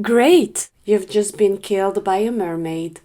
Great! You've just been killed by a mermaid.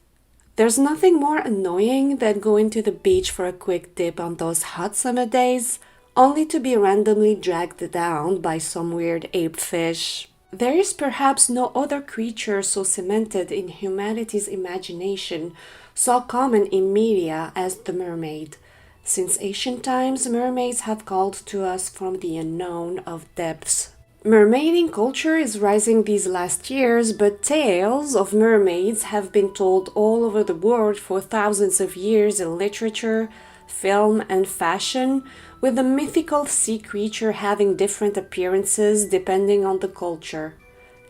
There's nothing more annoying than going to the beach for a quick dip on those hot summer days, only to be randomly dragged down by some weird ape fish. There is perhaps no other creature so cemented in humanity's imagination, so common in media as the mermaid. Since ancient times, mermaids have called to us from the unknown of depths. Mermaiding culture is rising these last years, but tales of mermaids have been told all over the world for thousands of years in literature, film, and fashion, with the mythical sea creature having different appearances depending on the culture.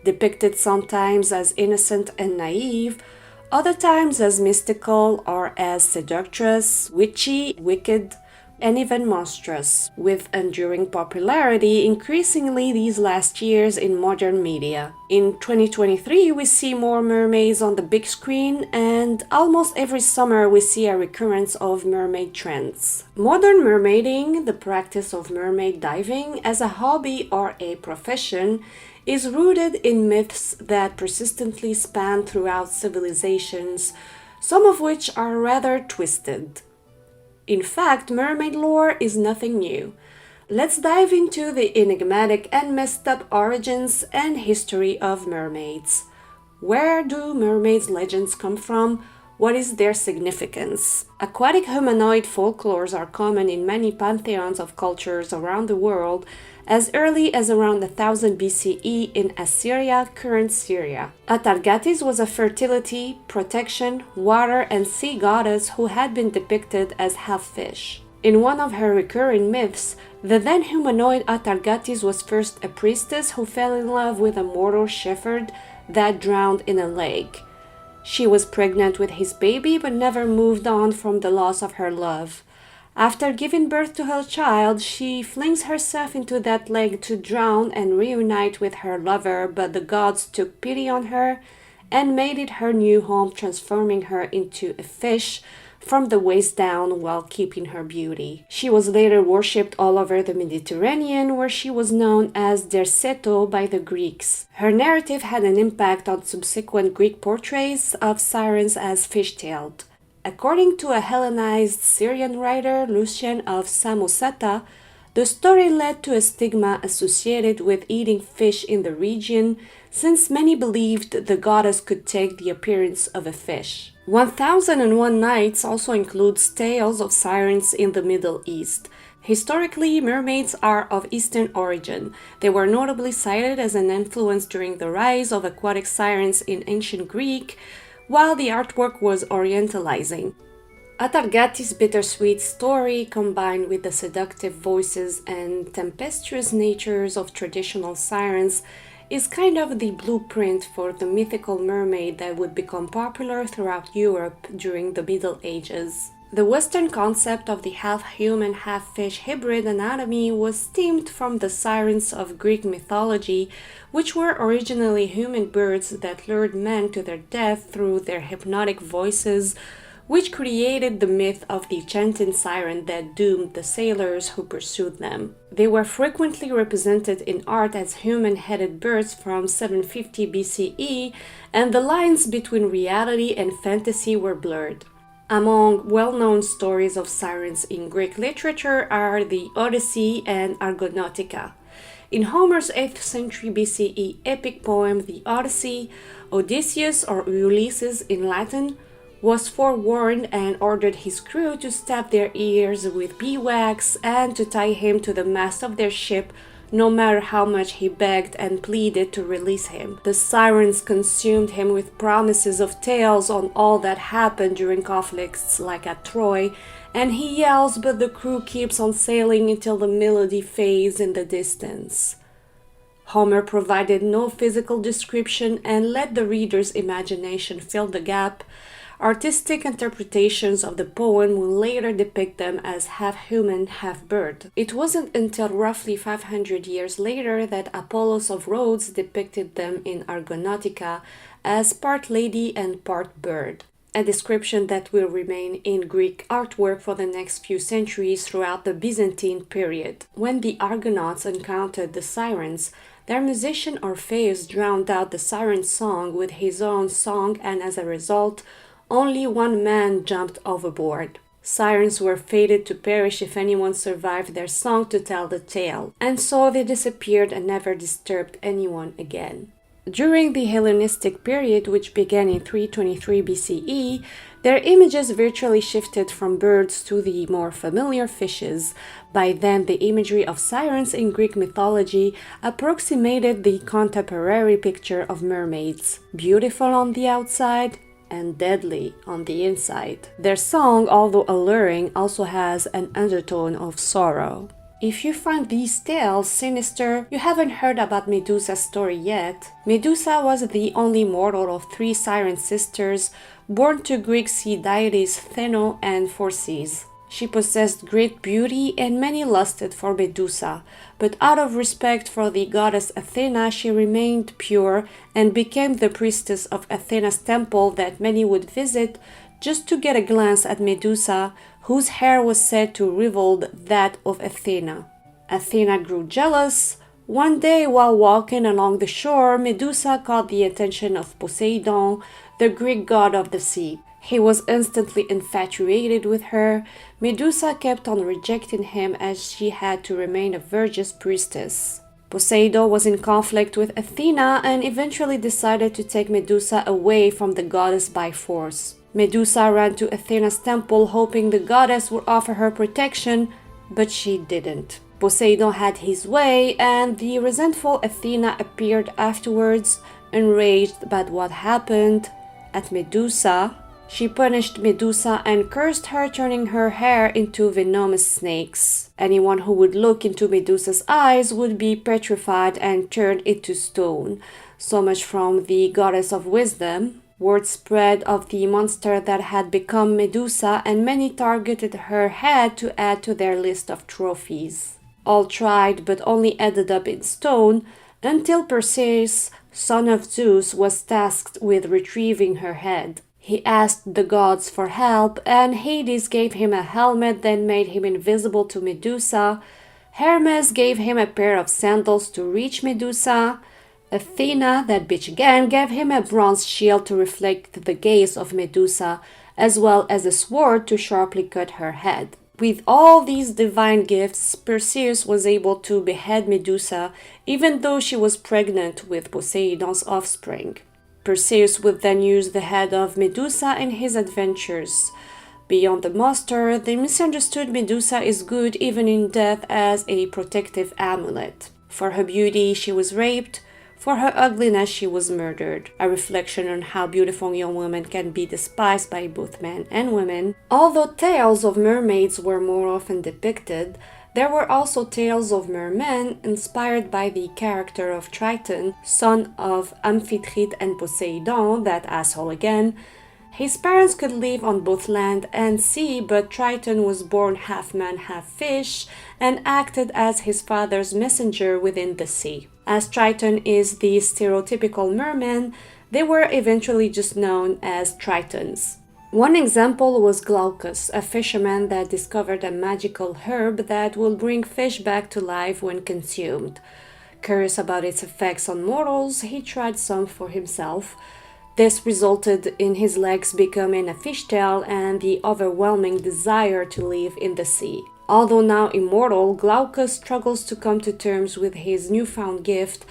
Depicted sometimes as innocent and naive, other times as mystical or as seductress, witchy, wicked, and even monstrous, with enduring popularity increasingly these last years in modern media. In 2023, we see more mermaids on the big screen, and almost every summer we see a recurrence of mermaid trends. Modern mermaiding, the practice of mermaid diving as a hobby or a profession, is rooted in myths that persistently span throughout civilizations, some of which are rather twisted. In fact, mermaid lore is nothing new. Let's dive into the enigmatic and messed up origins and history of mermaids. Where do mermaids' legends come from? What is their significance? Aquatic humanoid folklores are common in many pantheons of cultures around the world, as early as around 1000 BCE in Assyria, current Syria. Atargatis was a fertility, protection, water, and sea goddess who had been depicted as half-fish. In one of her recurring myths, the then humanoid Atargatis was first a priestess who fell in love with a mortal shepherd that drowned in a lake. She was pregnant with his baby but never moved on from the loss of her love. After giving birth to her child, she flings herself into that lake to drown and reunite with her lover, but the gods took pity on her and made it her new home, transforming her into a fish from the waist down while keeping her beauty. She was later worshipped all over the Mediterranean, where she was known as Derceto by the Greeks. Her narrative had an impact on subsequent Greek portraits of sirens as fish-tailed. According to a Hellenized Syrian writer, Lucian of Samosata, the story led to a stigma associated with eating fish in the region, since many believed the goddess could take the appearance of a fish. 1001 Nights also includes tales of sirens in the Middle East. Historically, mermaids are of Eastern origin. They were notably cited as an influence during the rise of aquatic sirens in ancient Greek, while the artwork was orientalizing. Atargatis' bittersweet story, combined with the seductive voices and tempestuous natures of traditional sirens, is kind of the blueprint for the mythical mermaid that would become popular throughout Europe during the Middle Ages. The Western concept of the half-human, half-fish hybrid anatomy was stemmed from the sirens of Greek mythology, which were originally human birds that lured men to their death through their hypnotic voices, which created the myth of the enchanted siren that doomed the sailors who pursued them. They were frequently represented in art as human-headed birds from 750 BCE, and the lines between reality and fantasy were blurred. Among well-known stories of sirens in Greek literature are the Odyssey and Argonautica. In Homer's 8th century BCE epic poem The Odyssey, Odysseus, or Ulysses in Latin, was forewarned and ordered his crew to stab their ears with beeswax and to tie him to the mast of their ship, no matter how much he begged and pleaded to release him. The sirens consumed him with promises of tales on all that happened during conflicts like at Troy, and he yells, but the crew keeps on sailing until the melody fades in the distance. Homer provided no physical description and let the reader's imagination fill the gap. Artistic interpretations of the poem will later depict them as half-human, half-bird. It wasn't until roughly 500 years later that Apollos of Rhodes depicted them in Argonautica as part lady and part bird. a description that will remain in Greek artwork for the next few centuries throughout the Byzantine period. When the Argonauts encountered the sirens, their musician Orpheus drowned out the siren song with his own song, and as a result, only one man jumped overboard. Sirens were fated to perish if anyone survived their song to tell the tale, and so they disappeared and never disturbed anyone again. During the Hellenistic period, which began in 323 BCE, their images virtually shifted from birds to the more familiar fishes. By then, the imagery of sirens in Greek mythology approximated the contemporary picture of mermaids, beautiful on the outside and deadly on the inside. Their song, although alluring, also has an undertone of sorrow. If you find these tales sinister, you haven't heard about Medusa's story yet. Medusa was the only mortal of 3 siren sisters born to Greek sea deities Theno and Phorcys. She possessed great beauty and many lusted for Medusa, but out of respect for the goddess Athena, she remained pure and became the priestess of Athena's temple that many would visit just to get a glance at Medusa, whose hair was said to rival that of Athena. Athena grew jealous. One day, while walking along the shore, Medusa caught the attention of Poseidon, the Greek god of the sea. He was instantly infatuated with her. Medusa kept on rejecting him as she had to remain a virgin priestess. Poseidon was in conflict with Athena and eventually decided to take Medusa away from the goddess by force. Medusa ran to Athena's temple hoping the goddess would offer her protection, but she didn't. Poseidon had his way, and the resentful Athena appeared afterwards, enraged by what happened at Medusa. She punished Medusa and cursed her, turning her hair into venomous snakes. Anyone who would look into Medusa's eyes would be petrified and turned into stone. So much from the goddess of wisdom. Word spread of the monster that had become Medusa, and many targeted her head to add to their list of trophies. All tried, but only ended up in stone, until Perseus, son of Zeus, was tasked with retrieving her head. He asked the gods for help, and Hades gave him a helmet that made him invisible to Medusa. Hermes gave him a pair of sandals to reach Medusa. Athena, that bitch again, gave him a bronze shield to reflect the gaze of Medusa, as well as a sword to sharply cut her head. With all these divine gifts, Perseus was able to behead Medusa, even though she was pregnant with Poseidon's offspring. Perseus would then use the head of Medusa in his adventures. Beyond the monster, the misunderstood Medusa is good even in death as a protective amulet. For her beauty, she was raped. For her ugliness, she was murdered, a reflection on how beautiful young women can be despised by both men and women. Although tales of mermaids were more often depicted, there were also tales of mermen inspired by the character of Triton, son of Amphitrite and Poseidon, that asshole again. His parents could live on both land and sea, but Triton was born half man, half fish, and acted as his father's messenger within the sea. As Triton is the stereotypical merman, they were eventually just known as Tritons. One example was Glaucus, a fisherman that discovered a magical herb that will bring fish back to life when consumed. Curious about its effects on mortals, he tried some for himself. This resulted in his legs becoming a fishtail and the overwhelming desire to live in the sea. Although now immortal, Glaucus struggles to come to terms with his newfound gift.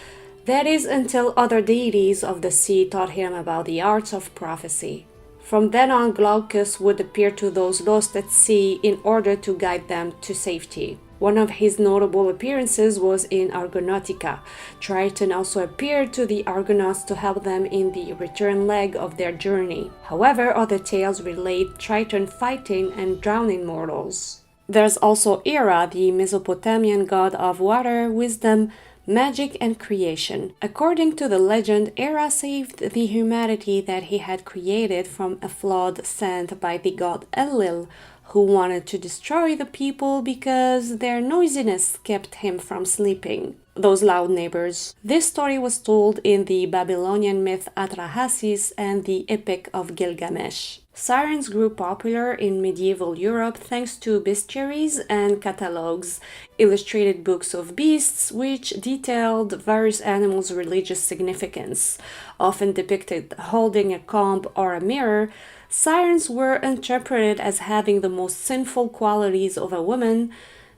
That is until other deities of the sea taught him about the arts of prophecy. From then on, Glaucus would appear to those lost at sea in order to guide them to safety. One of his notable appearances was in Argonautica. Triton also appeared to the Argonauts to help them in the return leg of their journey. However, other tales relate Triton fighting and drowning mortals. There's also Hera, the Mesopotamian god of water, wisdom, magic, and creation. According to the legend, Hera saved the humanity that he had created from a flood sent by the god Enlil, who wanted to destroy the people because their noisiness kept him from sleeping. Those loud neighbors. This story was told in the Babylonian myth Atrahasis and the Epic of Gilgamesh. Sirens grew popular in medieval Europe thanks to bestiaries and catalogues, illustrated books of beasts which detailed various animals' religious significance. Often depicted holding a comb or a mirror, sirens were interpreted as having the most sinful qualities of a woman: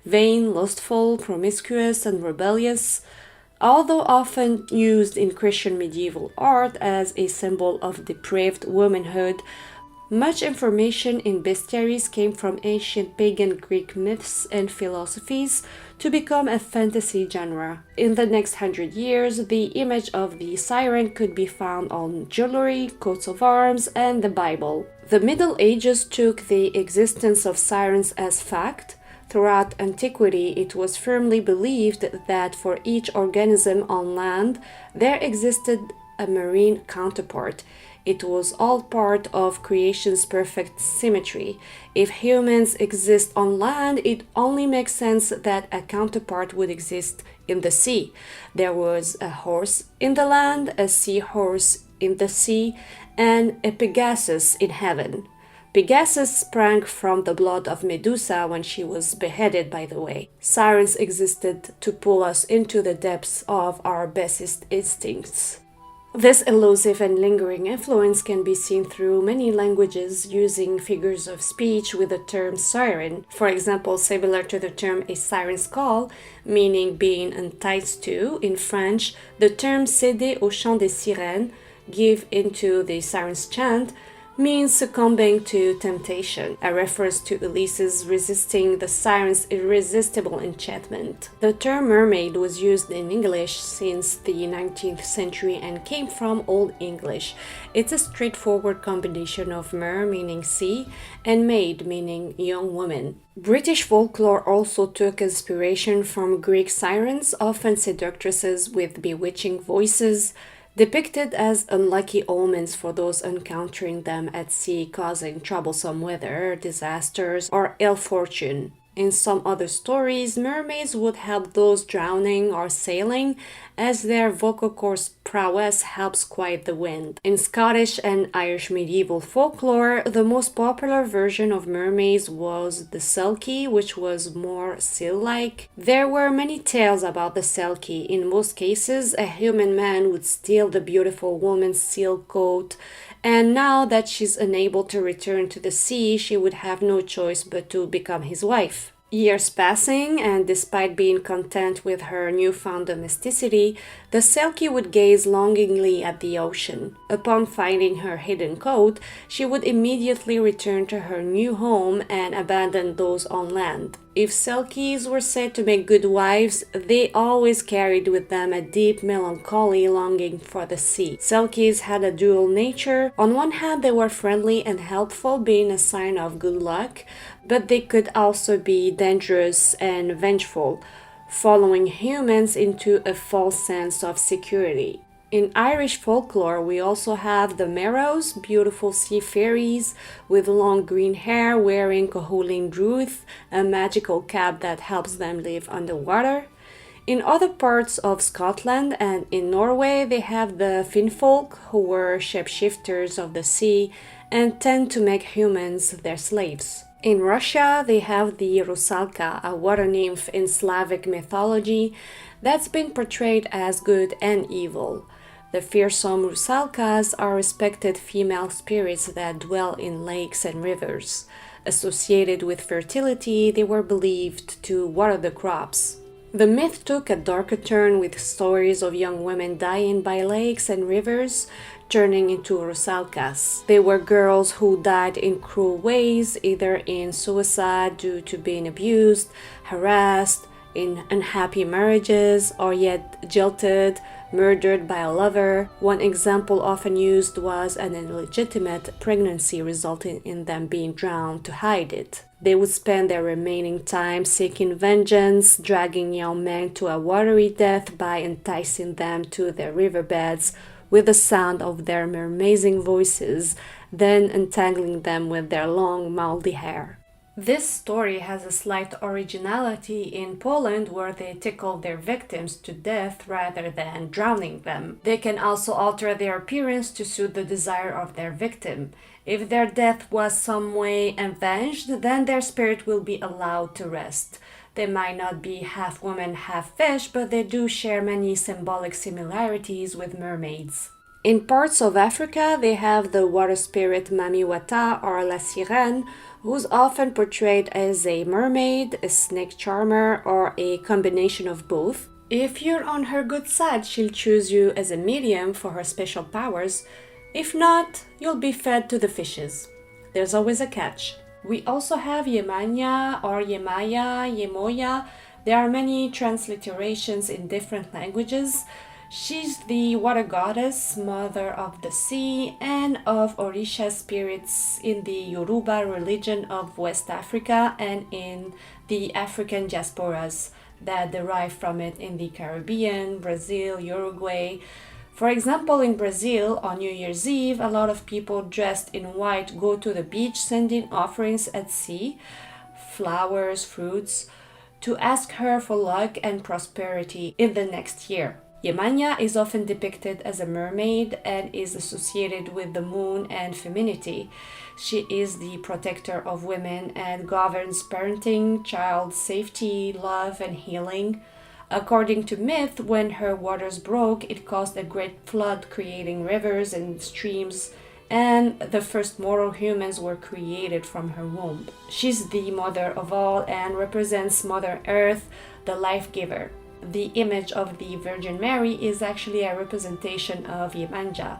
vain, lustful, promiscuous, and rebellious. Although often used in Christian medieval art as a symbol of depraved womanhood, much information in bestiaries came from ancient pagan Greek myths and philosophies to become a fantasy genre. In the next 100 years, the image of the siren could be found on jewelry, coats of arms, and the Bible. The Middle Ages took the existence of sirens as fact. Throughout antiquity, it was firmly believed that for each organism on land, there existed a marine counterpart. It was all part of creation's perfect symmetry. If humans exist on land, it only makes sense that a counterpart would exist in the sea. There was a horse in the land, a seahorse in the sea, and a Pegasus in heaven. Pegasus sprang from the blood of Medusa when she was beheaded, by the way. Sirens existed to pull us into the depths of our basest instincts. This elusive and lingering influence can be seen through many languages using figures of speech with the term siren. For example, similar to the term a siren's call, meaning being enticed to, in French, the term céder au chant des sirènes, give into the siren's chant, means succumbing to temptation, a reference to Ulysses resisting the siren's irresistible enchantment. The term mermaid was used in English since the 19th century and came from Old English. It's a straightforward combination of mer, meaning sea, and maid, meaning young woman. British folklore also took inspiration from Greek sirens, often seductresses with bewitching voices, depicted as unlucky omens for those encountering them at sea, causing troublesome weather, disasters, or ill fortune. In some other stories, mermaids would help those drowning or sailing, as their vocal cords prowess helps quiet the wind. In Scottish and Irish medieval folklore, the most popular version of mermaids was the Selkie, which was more seal-like. There were many tales about the Selkie. In most cases, a human man would steal the beautiful woman's seal coat, and now that she's unable to return to the sea, she would have no choice but to become his wife. Years passing, and despite being content with her newfound domesticity, the Selkie would gaze longingly at the ocean. Upon finding her hidden coat, she would immediately return to her new home and abandon those on land. If Selkies were said to make good wives, they always carried with them a deep melancholy longing for the sea. Selkies had a dual nature. On one hand, they were friendly and helpful, being a sign of good luck, but they could also be dangerous and vengeful, following humans into a false sense of security. In Irish folklore, we also have the Merrows, beautiful sea fairies with long green hair wearing Cohuilín Druth, a magical cap that helps them live underwater. In other parts of Scotland and in Norway, they have the Finnfolk, who were shapeshifters of the sea and tend to make humans their slaves. In Russia, they have the Rusalka, a water nymph in Slavic mythology that's been portrayed as good and evil. The fearsome Rusalkas are respected female spirits that dwell in lakes and rivers. Associated with fertility, they were believed to water the crops. The myth took a darker turn with stories of young women dying by lakes and rivers, turning into rusalkas. They were girls who died in cruel ways, either in suicide due to being abused, harassed, in unhappy marriages, or yet jilted, murdered by a lover. One example often used was an illegitimate pregnancy resulting in them being drowned to hide it. They would spend their remaining time seeking vengeance, dragging young men to a watery death by enticing them to their riverbeds with the sound of their amazing voices, then entangling them with their long, mouldy hair. This story has a slight originality in Poland where they tickle their victims to death rather than drowning them. They can also alter their appearance to suit the desire of their victim. If their death was some way avenged, then their spirit will be allowed to rest. They might not be half woman, half fish, but they do share many symbolic similarities with mermaids. In parts of Africa, they have the water spirit Mamiwata or la sirène, who's often portrayed as a mermaid, a snake charmer, or a combination of both. If you're on her good side, she'll choose you as a medium for her special powers. If not, you'll be fed to the fishes. There's always a catch. We also have Yemanya or Yemaya, Yemoya. There are many transliterations in different languages. She's the water goddess, mother of the sea, and of Orisha spirits in the Yoruba religion of West Africa and in the African diasporas that derive from it in the Caribbean, Brazil, Uruguay. For example, in Brazil, on New Year's Eve, a lot of people dressed in white go to the beach sending offerings at sea, flowers, fruits, to ask her for luck and prosperity in the next year. Yemanya is often depicted as a mermaid and is associated with the moon and femininity. She is the protector of women and governs parenting, child safety, love, and healing. According to myth, when her waters broke, it caused a great flood, creating rivers and streams, and the first mortal humans were created from her womb. She's the mother of all and represents Mother Earth, the life giver. The image of the Virgin Mary is actually a representation of Yemanja.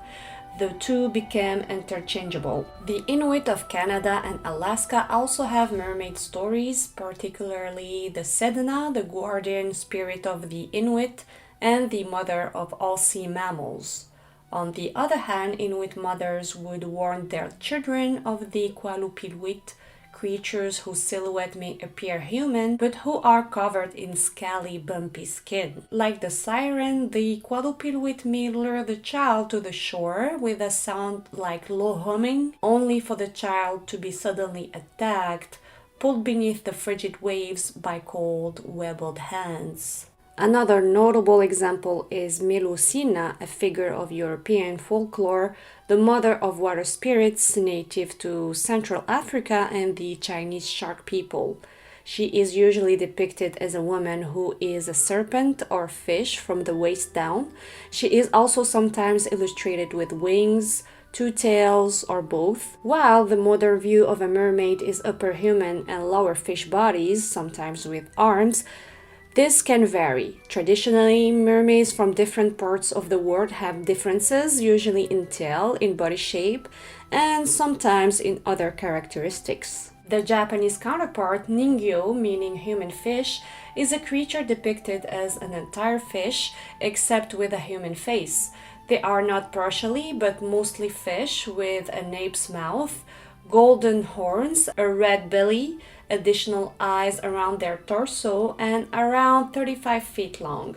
The two became interchangeable. The Inuit of Canada and Alaska also have mermaid stories, particularly the Sedna, the guardian spirit of the Inuit, and the mother of all sea mammals. On the other hand, Inuit mothers would warn their children of the Qualupilwit, creatures whose silhouette may appear human, but who are covered in scaly, bumpy skin. Like the siren, the Qualupilwit may lure the child to the shore with a sound like low humming, only for the child to be suddenly attacked, pulled beneath the frigid waves by cold, webbed hands. Another notable example is Melusina, a figure of European folklore, the mother of water spirits native to Central Africa and the Chinese shark people. She is usually depicted as a woman who is a serpent or fish from the waist down. She is also sometimes illustrated with wings, two tails, or both, while the modern view of a mermaid is upper human and lower fish bodies, sometimes with arms. This can vary. Traditionally, mermaids from different parts of the world have differences, usually in tail, in body shape, and sometimes in other characteristics. The Japanese counterpart, Ningyo, meaning human fish, is a creature depicted as an entire fish, except with a human face. They are not partially, but mostly fish, with an ape's mouth, golden horns, a red belly, additional eyes around their torso, and around 35 feet long.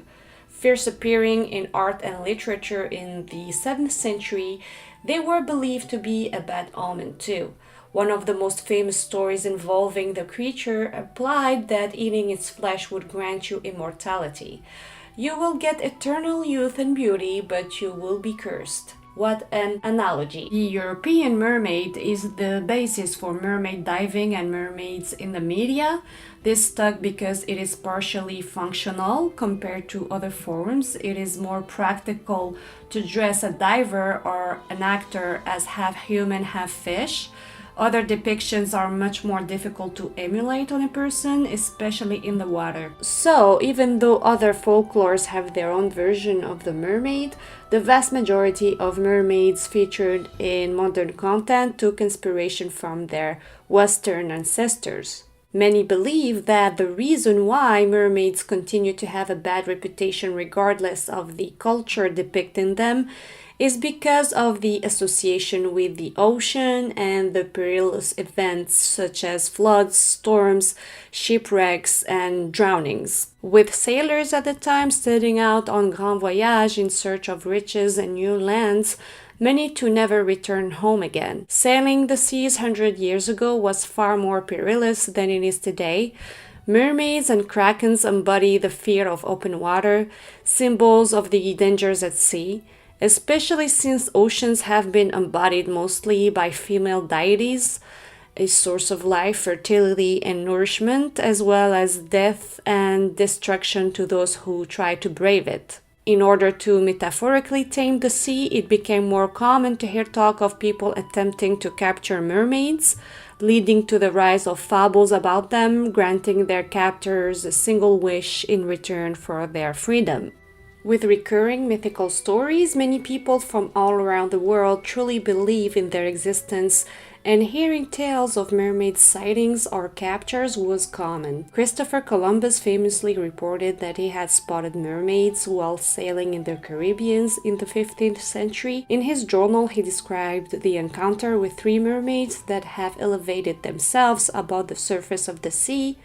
First appearing in art and literature in the 7th century, they were believed to be a bad omen too. One of the most famous stories involving the creature implied that eating its flesh would grant you immortality. You will get eternal youth and beauty, but you will be cursed. What an analogy. The European mermaid is the basis for mermaid diving and mermaids in the media. This stuck because it is partially functional compared to other forms. It is more practical to dress a diver or an actor as half human, half fish. Other depictions are much more difficult to emulate on a person, especially in the water. So, even though other folklores have their own version of the mermaid, the vast majority of mermaids featured in modern content took inspiration from their Western ancestors. Many believe that the reason why mermaids continue to have a bad reputation regardless of the culture depicting them is because of the association with the ocean and the perilous events such as floods, storms, shipwrecks, and drownings. With sailors at the time setting out on grand voyage in search of riches and new lands, many to never return home again. Sailing the seas 100 years ago was far more perilous than it is today. Mermaids and krakens embody the fear of open water, symbols of the dangers at sea, especially since oceans have been embodied mostly by female deities, a source of life, fertility, and nourishment, as well as death and destruction to those who try to brave it. In order to metaphorically tame the sea, it became more common to hear talk of people attempting to capture mermaids, leading to the rise of fables about them, granting their captors a single wish in return for their freedom. With recurring mythical stories, many people from all around the world truly believe in their existence, and hearing tales of mermaid sightings or captures was common. Christopher Columbus famously reported that he had spotted mermaids while sailing in the Caribbean in the 15th century. In his journal, he described the encounter with 3 mermaids that have elevated themselves above the surface of the sea,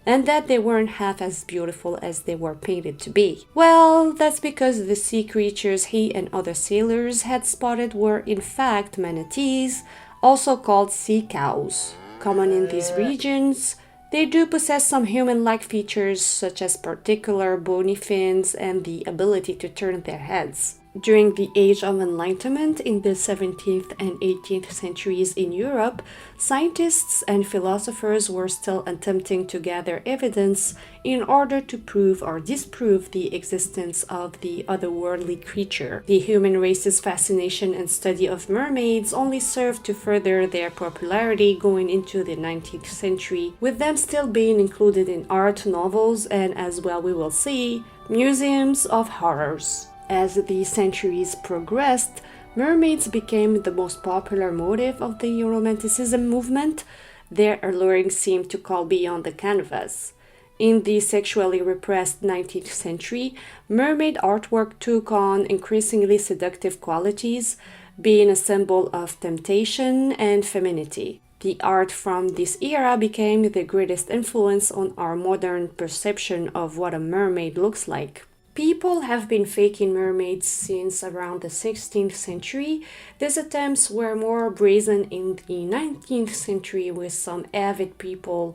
and that they weren't half as beautiful as they were painted to be. Well, that's because the sea creatures he and other sailors had spotted were in fact manatees, also called sea cows. Common in these regions, they do possess some human-like features such as particular bony fins and the ability to turn their heads. During the Age of Enlightenment in the 17th and 18th centuries in Europe, scientists and philosophers were still attempting to gather evidence in order to prove or disprove the existence of the otherworldly creature. The human race's fascination and study of mermaids only served to further their popularity going into the 19th century, with them still being included in art, novels, and, as well we will see, museums of horrors. As the centuries progressed, mermaids became the most popular motif of the Romanticism movement. Their alluring seemed to call beyond the canvas. In the sexually repressed 19th century, mermaid artwork took on increasingly seductive qualities, being a symbol of temptation and femininity. The art from this era became the greatest influence on our modern perception of what a mermaid looks like. People have been faking mermaids since around the 16th century. These attempts were more brazen in the 19th century, with some avid people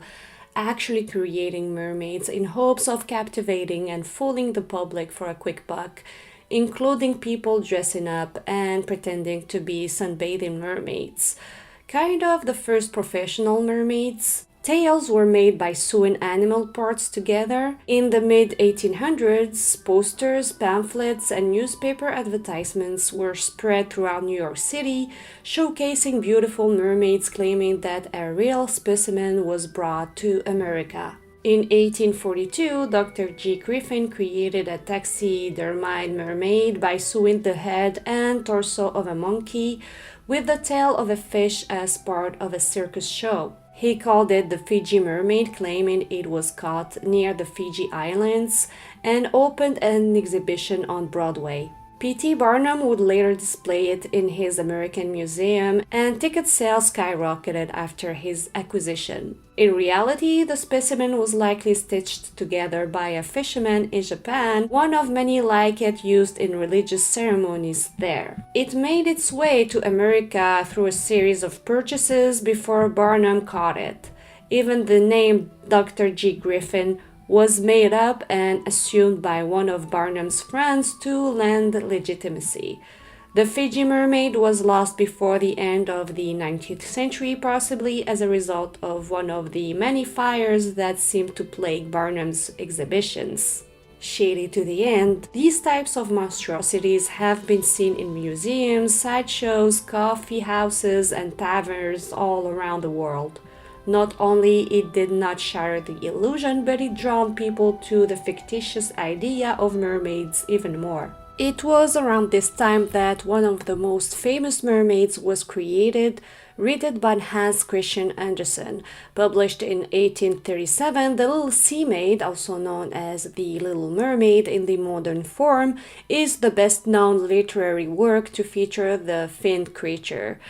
actually creating mermaids in hopes of captivating and fooling the public for a quick buck, including people dressing up and pretending to be sunbathing mermaids. Kind of the first professional mermaids. Tales were made by sewing animal parts together. In the mid-1800s, posters, pamphlets, and newspaper advertisements were spread throughout New York City, showcasing beautiful mermaids claiming that a real specimen was brought to America. In 1842, Dr. G. Griffin created a taxidermied mermaid by sewing the head and torso of a monkey with the tail of a fish as part of a circus show. He called it the Fiji Mermaid, claiming it was caught near the Fiji Islands, and opened an exhibition on Broadway. P.T. Barnum would later display it in his American Museum, and ticket sales skyrocketed after his acquisition. In reality, the specimen was likely stitched together by a fisherman in Japan, one of many like it used in religious ceremonies there. It made its way to America through a series of purchases before Barnum caught it. Even the name Dr. G. Griffin was made up and assumed by one of Barnum's friends to lend legitimacy. The Fiji Mermaid was lost before the end of the 19th century, possibly as a result of one of the many fires that seemed to plague Barnum's exhibitions. Shady to the end, these types of monstrosities have been seen in museums, sideshows, coffee houses, and taverns all around the world. Not only it did not shatter the illusion, but it drew people to the fictitious idea of mermaids even more. It was around this time that one of the most famous mermaids was created, written by Hans Christian Andersen. Published in 1837, The Little Sea Maid, also known as The Little Mermaid in the modern form, is the best-known literary work to feature the finned creature.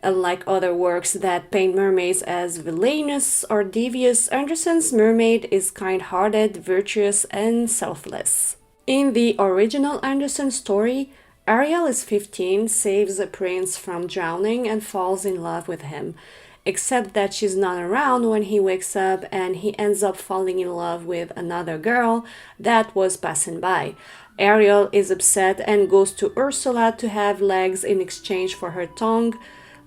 Unlike other works that paint mermaids as villainous or devious, Andersen's mermaid is kind-hearted, virtuous, and selfless. In the original Andersen story, Ariel is 15, saves a prince from drowning, and falls in love with him. Except that she's not around when he wakes up and he ends up falling in love with another girl that was passing by. Ariel is upset and goes to Ursula to have legs in exchange for her tongue,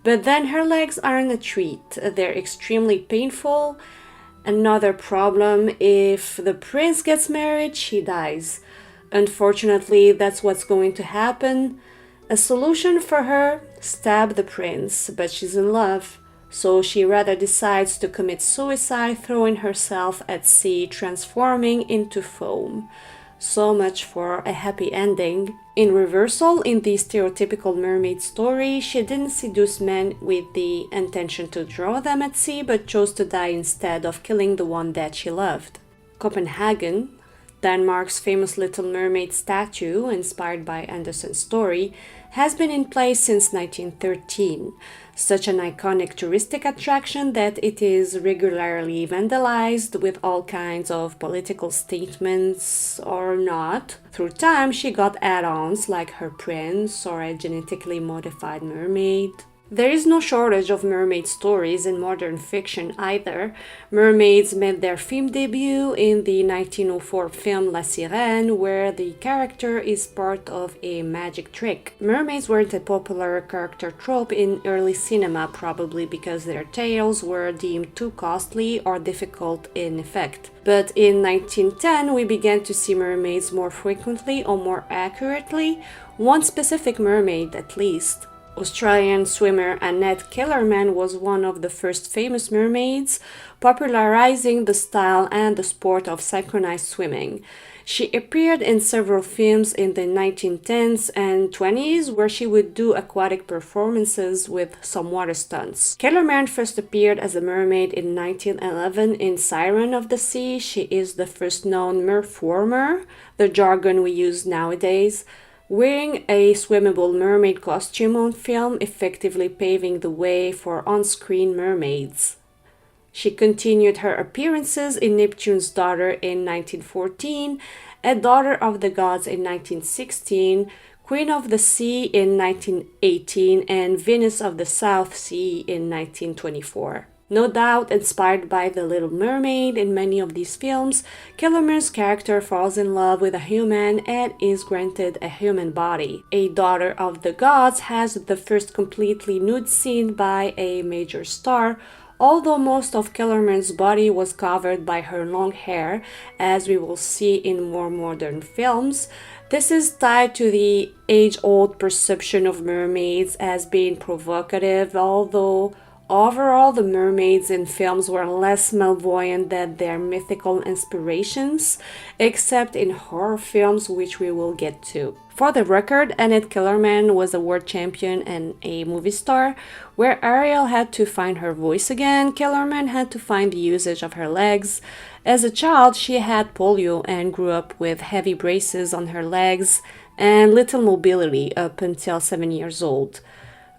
but then her legs aren't a treat. They're extremely painful. Another problem, if the prince gets married, she dies. Unfortunately, that's what's going to happen. A solution for her, stab the prince, but she's in love. So she rather decides to commit suicide, throwing herself at sea, transforming into foam. So much for a happy ending. In reversal, in the stereotypical mermaid story, she didn't seduce men with the intention to draw them at sea, but chose to die instead of killing the one that she loved. Copenhagen, Denmark's famous Little Mermaid statue, inspired by Andersen's story, has been in place since 1913. Such an iconic touristic attraction that it is regularly vandalized with all kinds of political statements or not. Through time, she got add-ons like her prince or a genetically modified mermaid. There is no shortage of mermaid stories in modern fiction either. Mermaids made their film debut in the 1904 film La Sirène, where the character is part of a magic trick. Mermaids weren't a popular character trope in early cinema, probably because their tales were deemed too costly or difficult in effect. But in 1910, we began to see mermaids more frequently or more accurately, one specific mermaid at least. Australian swimmer Annette Kellerman was one of the first famous mermaids, popularizing the style and the sport of synchronized swimming. She appeared in several films in the 1910s and 20s where she would do aquatic performances with some water stunts. Kellerman first appeared as a mermaid in 1911 in Siren of the Sea. She is the first known merformer, the jargon we use nowadays, wearing a swimmable mermaid costume on film, effectively paving the way for on-screen mermaids. She continued her appearances in Neptune's Daughter in 1914, A Daughter of the Gods in 1916, Queen of the Sea in 1918, and Venus of the South Sea in 1924. No doubt inspired by The Little Mermaid in many of these films, Kellerman's character falls in love with a human and is granted a human body. A Daughter of the Gods has the first completely nude scene by a major star, although most of Kellerman's body was covered by her long hair, as we will see in more modern films. This is tied to the age-old perception of mermaids as being provocative, although overall, the mermaids in films were less malvoyant than their mythical inspirations, except in horror films, which we will get to. For the record, Annette Kellerman was a world champion and a movie star. Where Ariel had to find her voice again, Kellerman had to find the usage of her legs. As a child, she had polio and grew up with heavy braces on her legs and little mobility up until 7 years old.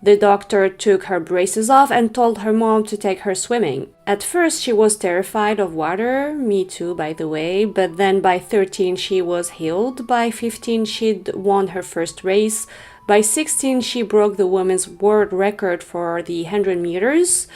The doctor took her braces off and told her mom to take her swimming. At first, she was terrified of water, me too, by the way, but then by 13 she was healed, by 15 she'd won her first race, by 16 she broke the women's world record for the 100 meters.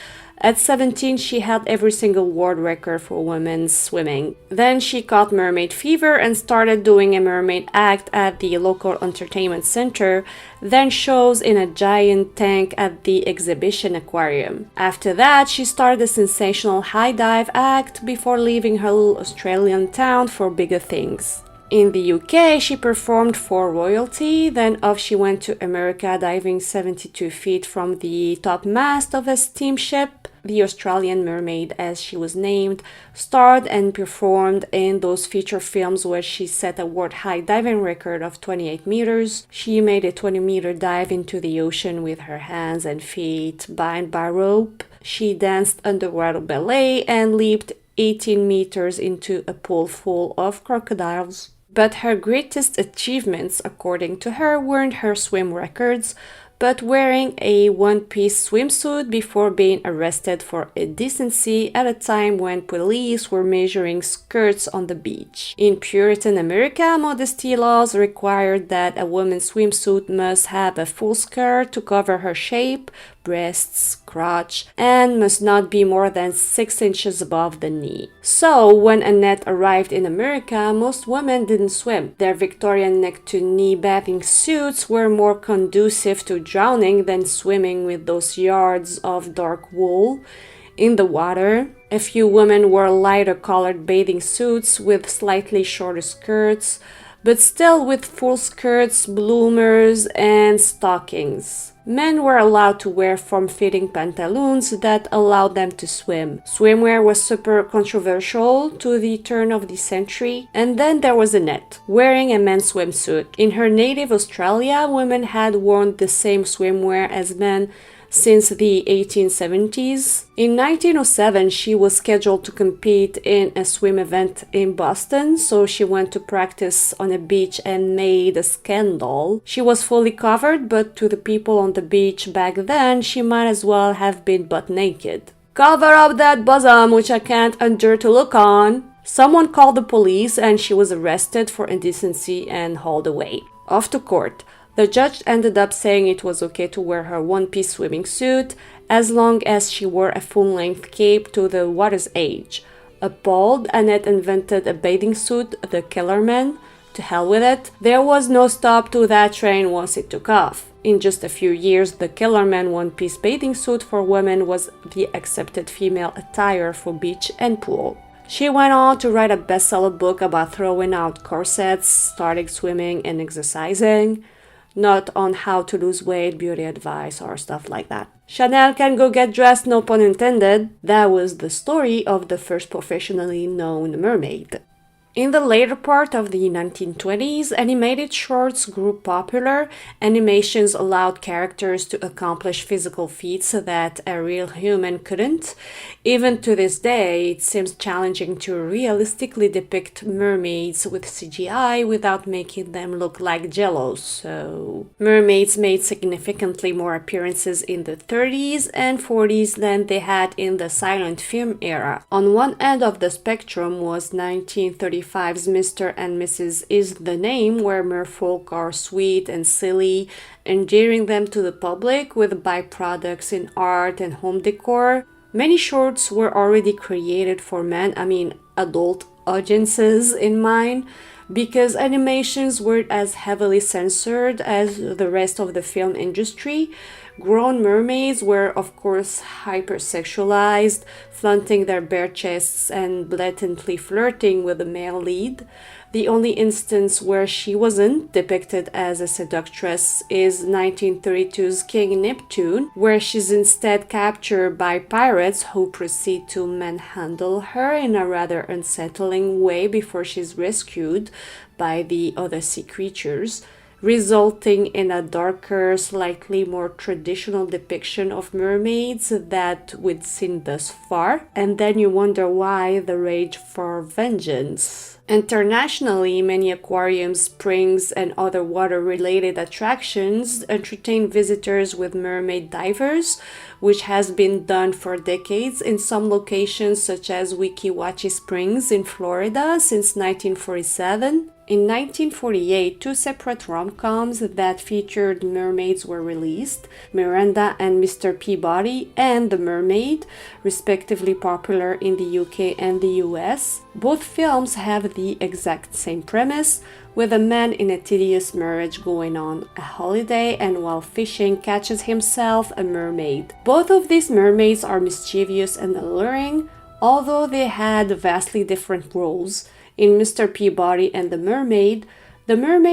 At 17, she had every single world record for women's swimming. Then she caught mermaid fever and started doing a mermaid act at the local entertainment center, then shows in a giant tank at the exhibition aquarium. After that, she started a sensational high dive act before leaving her little Australian town for bigger things. In the UK, she performed for royalty, then off she went to America, diving 72 feet from the top mast of a steamship. The Australian Mermaid, as she was named, starred and performed in those feature films where she set a world high diving record of 28 meters. She made a 20-meter dive into the ocean with her hands and feet bound by rope. She danced underwater ballet and leaped 18 meters into a pool full of crocodiles. But her greatest achievements, according to her, weren't her swim records, but wearing a one-piece swimsuit before being arrested for indecency at a time when police were measuring skirts on the beach. In Puritan America, modesty laws required that a woman's swimsuit must have a full skirt to cover her shape, breasts, crotch, and must not be more than 6 inches above the knee. So, when Annette arrived in America, most women didn't swim. Their Victorian neck-to-knee bathing suits were more conducive to drowning than swimming with those yards of dark wool in the water. A few women wore lighter colored bathing suits with slightly shorter skirts, but still with full skirts, bloomers, and stockings. Men were allowed to wear form-fitting pantaloons that allowed them to swim. Swimwear was super controversial to the turn of the century. And then there was Annette, wearing a men's swimsuit. In her native Australia, women had worn the same swimwear as men since the 1870s. In 1907, she was scheduled to compete in a swim event in Boston, so she went to practice on a beach and made a scandal. She was fully covered, but to the people on the beach back then, she might as well have been butt naked. "Cover up that bosom, which I can't endure to look on." Someone called the police and she was arrested for indecency and hauled away. Off to court. The judge ended up saying it was okay to wear her one-piece swimming suit as long as she wore a full-length cape to the water's edge. Appalled, Annette invented a bathing suit, the Kellerman. To hell with it. There was no stop to that train once it took off. In just a few years, the Kellerman one-piece bathing suit for women was the accepted female attire for beach and pool. She went on to write a bestseller book about throwing out corsets, starting swimming and exercising. Not on how to lose weight, beauty advice, or stuff like that. Chanel can go get dressed, no pun intended. That was the story of the first professionally known mermaid. In the later part of the 1920s, animated shorts grew popular. Animations allowed characters to accomplish physical feats that a real human couldn't. Even to this day, it seems challenging to realistically depict mermaids with CGI without making them look like jello, so... Mermaids made significantly more appearances in the 30s and 40s than they had in the silent film era. On one end of the spectrum was 1935's Mr. and Mrs. Is the Name, where merfolk are sweet and silly, endearing them to the public with byproducts in art and home decor. Many shorts were already created for men, adult audiences in mind, because animations weren't as heavily censored as the rest of the film industry. Grown mermaids were, of course, hypersexualized, flaunting their bare chests and blatantly flirting with the male lead. The only instance where she wasn't depicted as a seductress is 1932's King Neptune, where she's instead captured by pirates who proceed to manhandle her in a rather unsettling way before she's rescued by the other sea creatures, resulting in a darker, slightly more traditional depiction of mermaids that we'd seen thus far. And then you wonder why the rage for vengeance. Internationally, many aquariums, springs, and other water-related attractions entertain visitors with mermaid divers, which has been done for decades in some locations such as Weeki Springs in Florida since 1947. In 1948, two separate rom-coms that featured mermaids were released, Miranda and Mr. Peabody and The Mermaid, respectively popular in the UK and the US. Both films have the exact same premise, with a man in a tedious marriage going on a holiday and while fishing catches himself a mermaid. Both of these mermaids are mischievous and alluring, although they had vastly different roles. In Mr. Peabody and the Mermaid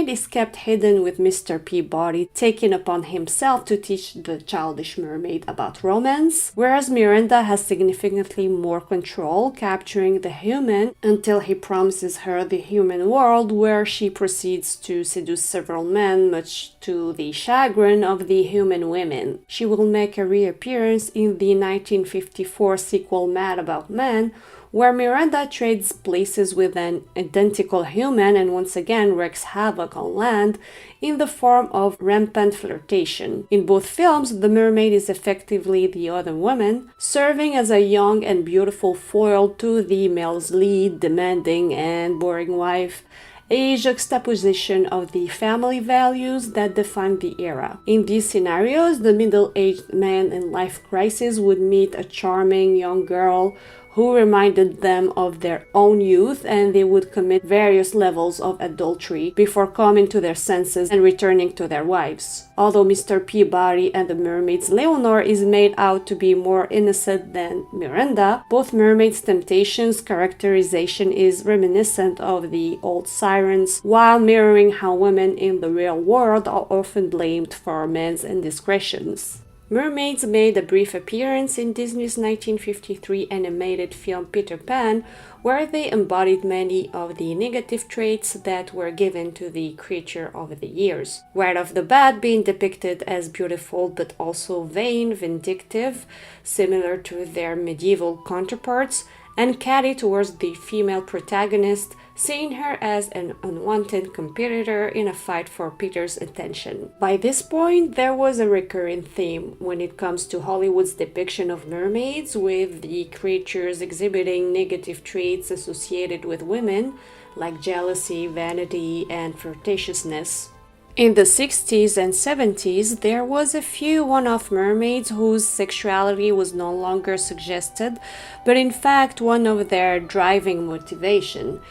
is kept hidden with Mr. Peabody taking upon himself to teach the childish mermaid about romance, whereas Miranda has significantly more control, capturing the human until he promises her the human world, where she proceeds to seduce several men, much to the chagrin of the human women. She will make a reappearance in the 1954 sequel Mad About Men, where Miranda trades places with an identical human and once again wreaks havoc on land in the form of rampant flirtation. In both films, the mermaid is effectively the other woman, serving as a young and beautiful foil to the male's lead, demanding and boring wife, a juxtaposition of the family values that defined the era. In these scenarios, the middle-aged man in life crisis would meet a charming young girl who reminded them of their own youth, and they would commit various levels of adultery before coming to their senses and returning to their wives. Although Mr. Peabody and the Mermaid's Leonor is made out to be more innocent than Miranda, both Mermaid's temptations' characterization is reminiscent of the old sirens, while mirroring how women in the real world are often blamed for men's indiscretions. Mermaids made a brief appearance in Disney's 1953 animated film Peter Pan, where they embodied many of the negative traits that were given to the creature over the years. Right off the bat, being depicted as beautiful but also vain, vindictive, similar to their medieval counterparts, and catty towards the female protagonist, seeing her as an unwanted competitor in a fight for Peter's attention. By this point, there was a recurring theme when it comes to Hollywood's depiction of mermaids, with the creatures exhibiting negative traits associated with women, like jealousy, vanity, and flirtatiousness. In the 60s and 70s, there was a few one-off mermaids whose sexuality was no longer suggested, but in fact one of their driving motivation.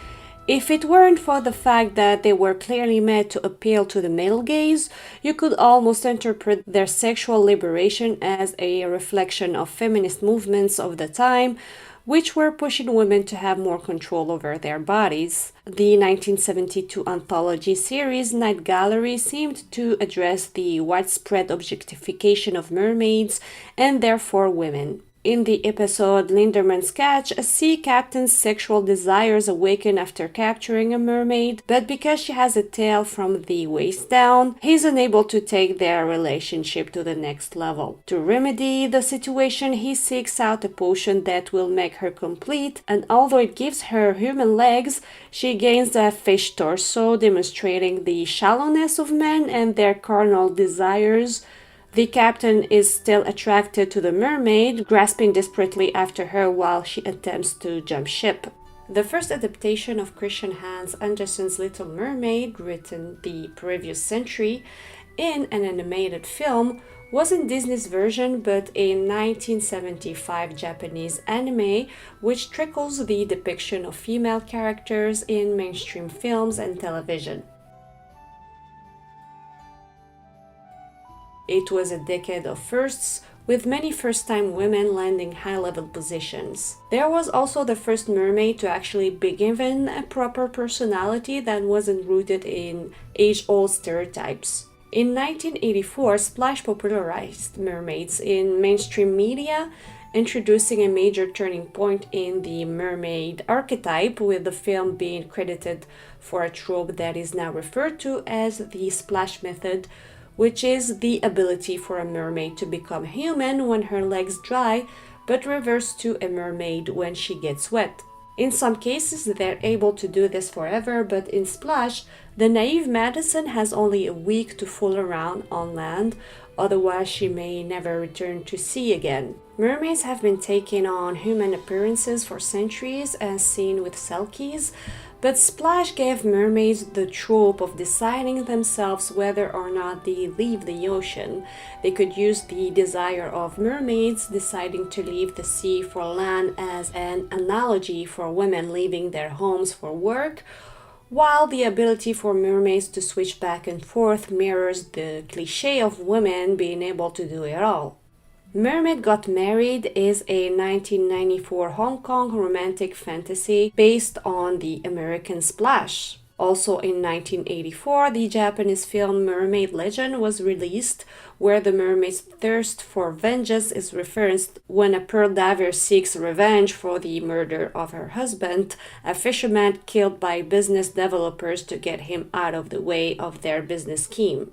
If it weren't for the fact that they were clearly meant to appeal to the male gaze, you could almost interpret their sexual liberation as a reflection of feminist movements of the time, which were pushing women to have more control over their bodies. The 1972 anthology series Night Gallery seemed to address the widespread objectification of mermaids and therefore women. In the episode Linderman's Catch, a sea captain's sexual desires awaken after capturing a mermaid, but because she has a tail from the waist down, he's unable to take their relationship to the next level. To remedy the situation, he seeks out a potion that will make her complete, and although it gives her human legs, she gains a fish torso, demonstrating the shallowness of men and their carnal desires. The captain is still attracted to the mermaid, grasping desperately after her while she attempts to jump ship. The first adaptation of Christian Hans Andersen's Little Mermaid, written the previous century, in an animated film, wasn't Disney's version but a 1975 Japanese anime which trickles the depiction of female characters in mainstream films and television. It was a decade of firsts, with many first-time women landing high-level positions. There was also the first mermaid to actually be given a proper personality that wasn't rooted in age-old stereotypes. In 1984, Splash popularized mermaids in mainstream media, introducing a major turning point in the mermaid archetype, with the film being credited for a trope that is now referred to as the splash method, which is the ability for a mermaid to become human when her legs dry, but reverse to a mermaid when she gets wet. In some cases, they're able to do this forever, but in Splash, the naive Madison has only a week to fool around on land, otherwise she may never return to sea again. Mermaids have been taking on human appearances for centuries, as seen with Selkies, but Splash gave mermaids the trope of deciding themselves whether or not they leave the ocean. They could use the desire of mermaids deciding to leave the sea for land as an analogy for women leaving their homes for work, while the ability for mermaids to switch back and forth mirrors the cliché of women being able to do it all. Mermaid Got Married is a 1994 Hong Kong romantic fantasy based on the American Splash. Also in 1984, the Japanese film Mermaid Legend was released, where the mermaid's thirst for vengeance is referenced when a pearl diver seeks revenge for the murder of her husband, a fisherman killed by business developers to get him out of the way of their business scheme.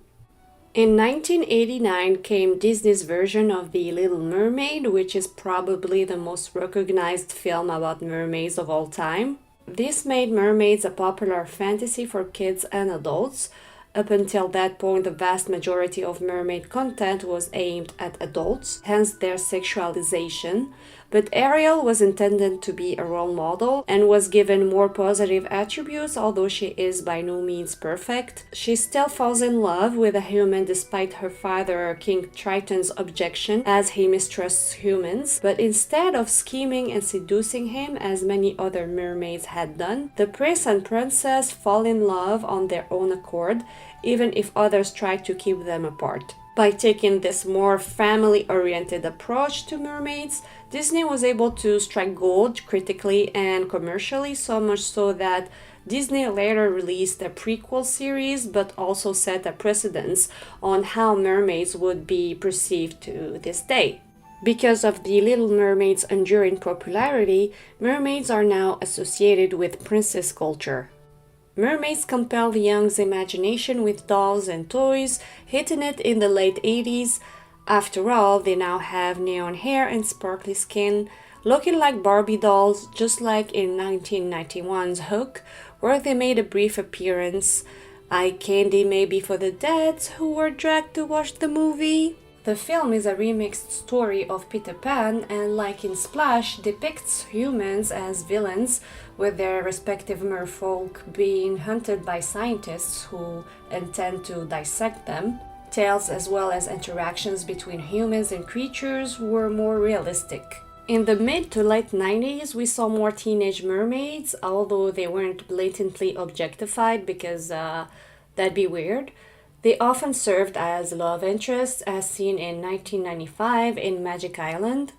In 1989 came Disney's version of The Little Mermaid, which is probably the most recognized film about mermaids of all time. This made mermaids a popular fantasy for kids and adults. Up until that point, the vast majority of mermaid content was aimed at adults, hence their sexualization. But Ariel was intended to be a role model and was given more positive attributes, although she is by no means perfect. She still falls in love with a human despite her father, King Triton's objection, as he mistrusts humans. But instead of scheming and seducing him, as many other mermaids had done, the prince and princess fall in love on their own accord, even if others try to keep them apart. By taking this more family-oriented approach to mermaids, Disney was able to strike gold critically and commercially, so much so that Disney later released a prequel series, but also set a precedence on how mermaids would be perceived to this day. Because of The Little Mermaid's enduring popularity, mermaids are now associated with princess culture. Mermaids compelled young's imagination with dolls and toys, hitting it in the late 80s. After all, they now have neon hair and sparkly skin, looking like Barbie dolls, just like in 1991's Hook, where they made a brief appearance. Eye candy maybe for the dads who were dragged to watch the movie. The film is a remixed story of Peter Pan and, like in Splash, depicts humans as villains, with their respective merfolk being hunted by scientists who intend to dissect them. Tales as well as interactions between humans and creatures were more realistic. In the mid to late 90s, we saw more teenage mermaids, although they weren't blatantly objectified because that'd be weird. They often served as love interests, as seen in 1995 in Magic Island.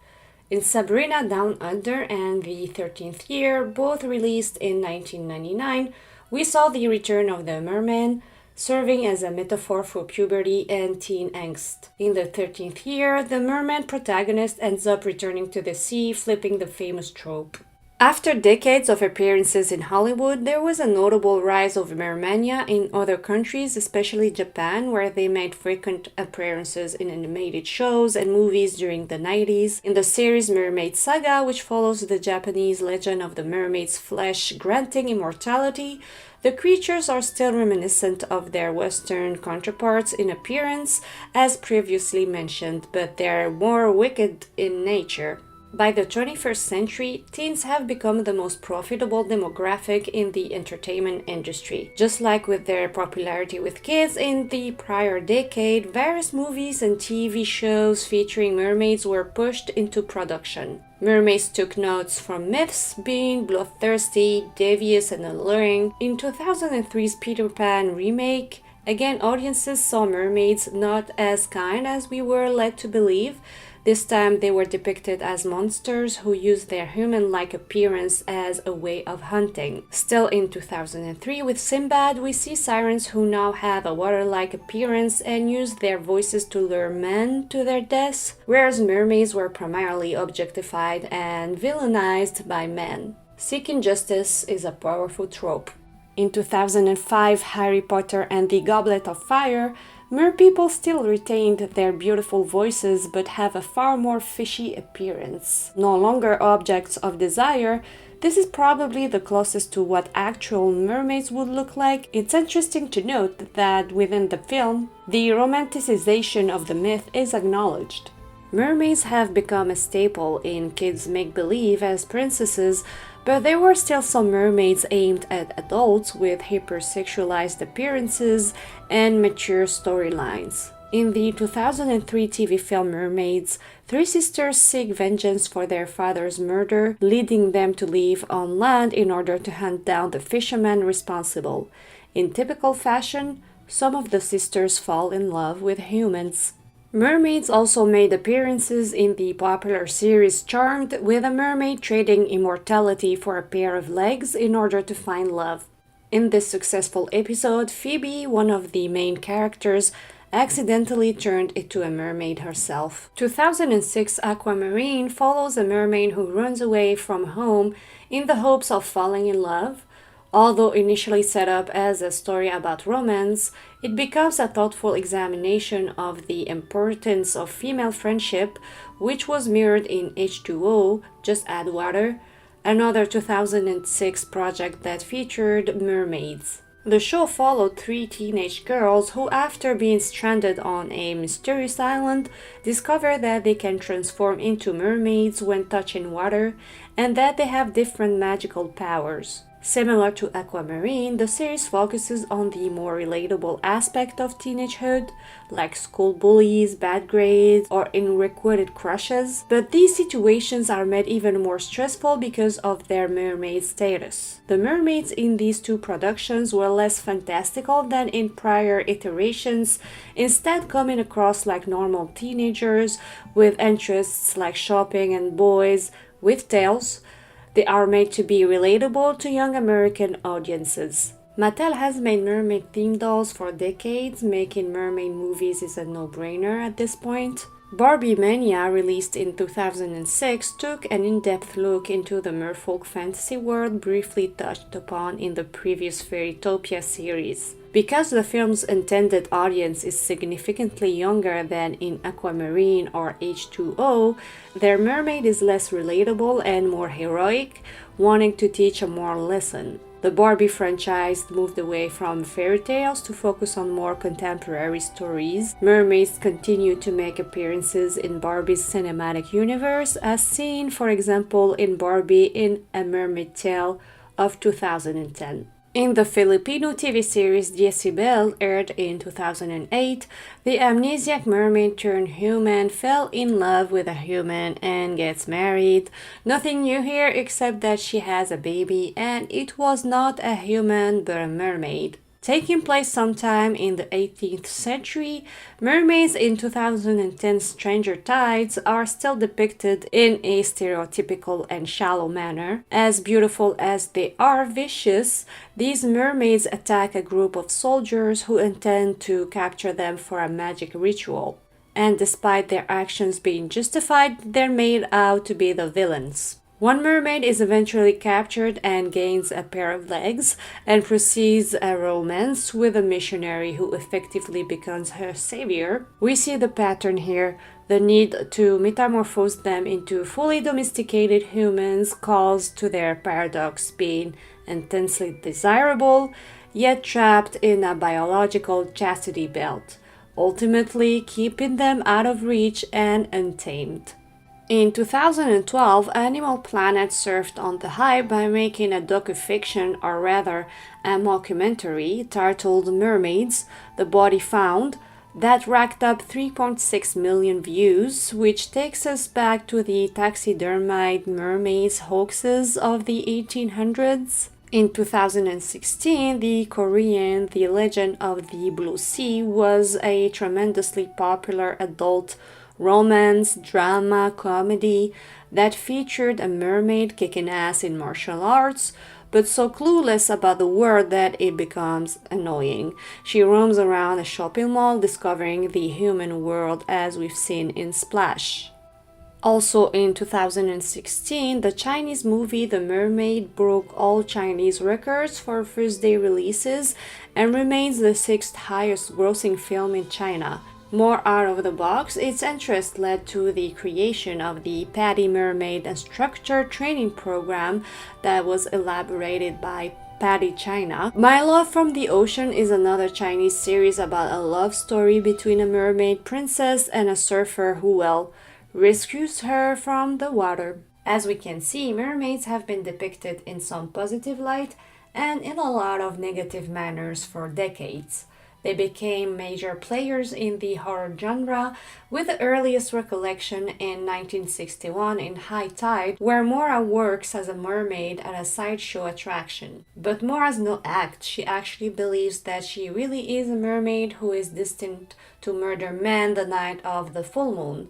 In Sabrina Down Under and The 13th Year, both released in 1999, we saw the return of the merman, serving as a metaphor for puberty and teen angst. In The 13th Year, the merman protagonist ends up returning to the sea, flipping the famous trope. After decades of appearances in Hollywood, there was a notable rise of mermania in other countries, especially Japan, where they made frequent appearances in animated shows and movies during the 90s. In the series Mermaid Saga, which follows the Japanese legend of the mermaid's flesh granting immortality, the creatures are still reminiscent of their Western counterparts in appearance, as previously mentioned, but they're more wicked in nature. By the 21st century, teens have become the most profitable demographic in the entertainment industry. Just like with their popularity with kids in the prior decade, various movies and TV shows featuring mermaids were pushed into production. Mermaids took notes from myths, being bloodthirsty, devious, and alluring. In 2003's Peter Pan remake, again, audiences saw mermaids not as kind as we were led to believe. This time they were depicted as monsters who used their human-like appearance as a way of hunting. Still in 2003 with Sinbad, we see sirens who now have a water-like appearance and use their voices to lure men to their deaths, whereas mermaids were primarily objectified and villainized by men. Seeking justice is a powerful trope. In 2005, Harry Potter and the Goblet of Fire, merpeople still retained their beautiful voices but have a far more fishy appearance. No longer objects of desire, this is probably the closest to what actual mermaids would look like. It's interesting to note that within the film, the romanticization of the myth is acknowledged. Mermaids have become a staple in kids' make-believe as princesses, but there were still some mermaids aimed at adults with hypersexualized appearances and mature storylines. In the 2003 TV film Mermaids, three sisters seek vengeance for their father's murder, leading them to live on land in order to hunt down the fisherman responsible. In typical fashion, some of the sisters fall in love with humans. Mermaids also made appearances in the popular series Charmed, with a mermaid trading immortality for a pair of legs in order to find love. In this successful episode, Phoebe, one of the main characters, accidentally turned into a mermaid herself. 2006 Aquamarine follows a mermaid who runs away from home in the hopes of falling in love. Although initially set up as a story about romance, it becomes a thoughtful examination of the importance of female friendship, which was mirrored in H2O, Just Add Water, another 2006 project that featured mermaids. The show followed three teenage girls who, after being stranded on a mysterious island, discover that they can transform into mermaids when touching water and that they have different magical powers. Similar to Aquamarine, the series focuses on the more relatable aspect of teenagehood, like school bullies, bad grades, or unrequited crushes, but these situations are made even more stressful because of their mermaid status. The mermaids in these two productions were less fantastical than in prior iterations, instead coming across like normal teenagers with interests like shopping and boys with tails. They are made to be relatable to young American audiences. Mattel has made mermaid-themed dolls for decades, making mermaid movies is a no-brainer at this point. Barbie Mania, released in 2006, took an in-depth look into the merfolk fantasy world briefly touched upon in the previous Fairytopia series. Because the film's intended audience is significantly younger than in Aquamarine or H2O, their mermaid is less relatable and more heroic, wanting to teach a moral lesson. The Barbie franchise moved away from fairy tales to focus on more contemporary stories. Mermaids continue to make appearances in Barbie's cinematic universe, as seen, for example, in Barbie in A Mermaid Tale of 2010. In the Filipino TV series Jezebel, aired in 2008, the amnesiac mermaid turned human fell in love with a human and gets married. Nothing new here except that she has a baby and it was not a human but a mermaid. Taking place sometime in the 18th century, mermaids in 2010's Stranger Tides are still depicted in a stereotypical and shallow manner. As beautiful as they are vicious, these mermaids attack a group of soldiers who intend to capture them for a magic ritual. And despite their actions being justified, they're made out to be the villains. One mermaid is eventually captured and gains a pair of legs and proceeds a romance with a missionary who effectively becomes her savior. We see the pattern here. The need to metamorphose them into fully domesticated humans calls to their paradox being intensely desirable, yet trapped in a biological chastity belt, ultimately keeping them out of reach and untamed. In 2012, Animal Planet surfed on the hype by making a docufiction, or rather a mockumentary, titled Mermaids, The Body Found, that racked up 3.6 million views, which takes us back to the taxidermied mermaids hoaxes of the 1800s. In 2016, the Korean The Legend of the Blue Sea was a tremendously popular adult romance, drama, comedy that featured a mermaid kicking ass in martial arts, but so clueless about the world that it becomes annoying. She roams around a shopping mall discovering the human world as we've seen in Splash. Also in 2016, the Chinese movie The Mermaid broke all Chinese records for first-day releases and remains the sixth highest grossing film in China. More out of the box, its interest led to the creation of the Patty Mermaid Instructor Training Program that was elaborated by Patty China. My Love from the Ocean is another Chinese series about a love story between a mermaid princess and a surfer who, well, rescues her from the water. As we can see, mermaids have been depicted in some positive light and in a lot of negative manners for decades. They became major players in the horror genre, with the earliest recollection in 1961 in High Tide, where Mora works as a mermaid at a sideshow attraction. But Mora's no act. She actually believes that she really is a mermaid who is destined to murder men the night of the full moon.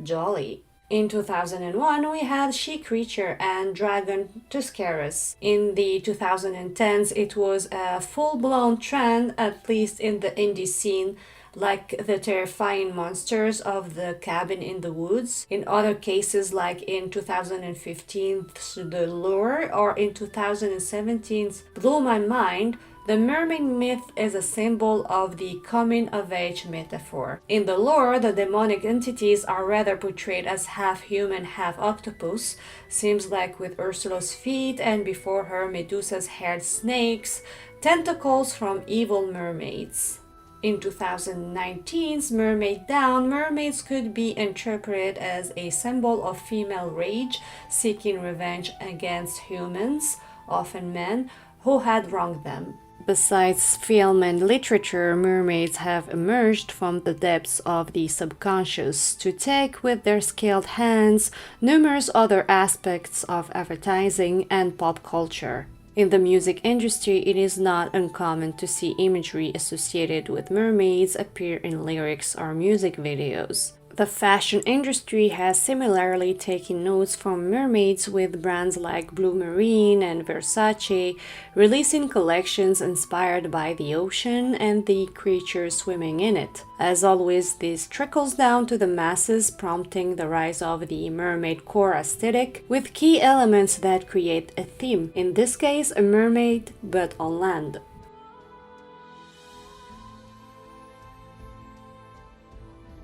Jolly. In 2001, we had She Creature and Dragon Tuscaris. In the 2010s, it was a full-blown trend, at least in the indie scene, like the terrifying monsters of the cabin in the woods. In other cases, like in 2015's The Lure or in 2017's Blew My Mind, the mermaid myth is a symbol of the coming-of-age metaphor. In The Lore, the demonic entities are rather portrayed as half human, half octopus, seems like with Ursula's feet and before her Medusa's haired snakes, tentacles from evil mermaids. In 2019's Mermaid Down, mermaids could be interpreted as a symbol of female rage, seeking revenge against humans, often men, who had wronged them. Besides film and literature, mermaids have emerged from the depths of the subconscious to take with their skilled hands numerous other aspects of advertising and pop culture. In the music industry, it is not uncommon to see imagery associated with mermaids appear in lyrics or music videos. The fashion industry has similarly taken notes from mermaids, with brands like Blue Marine and Versace releasing collections inspired by the ocean and the creatures swimming in it. As always, this trickles down to the masses, prompting the rise of the mermaid core aesthetic, with key elements that create a theme, in this case a mermaid, but on land.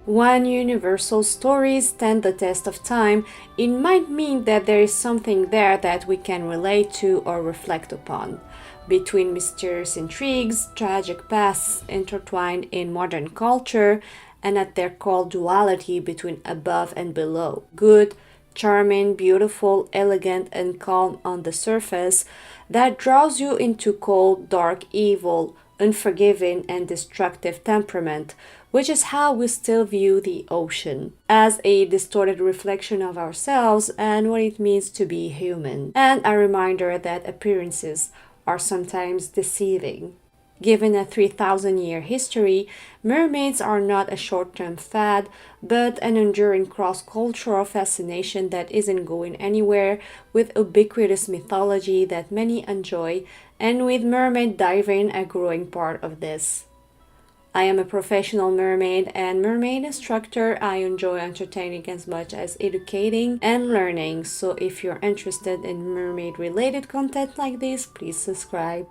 When universal stories stand the test of time, it might mean that there is something there that we can relate to or reflect upon. Between mysterious intrigues, tragic pasts intertwined in modern culture, and at their core duality between above and below, good, charming, beautiful, elegant, and calm on the surface, that draws you into cold, dark, evil, unforgiving, and destructive temperament, which is how we still view the ocean, as a distorted reflection of ourselves and what it means to be human, and a reminder that appearances are sometimes deceiving. Given a 3,000-year history, mermaids are not a short-term fad, but an enduring cross-cultural fascination that isn't going anywhere, with ubiquitous mythology that many enjoy, and with mermaid diving a growing part of this. I am a professional mermaid and mermaid instructor. I enjoy entertaining as much as educating and learning, so if you're interested in mermaid related content like this, please subscribe.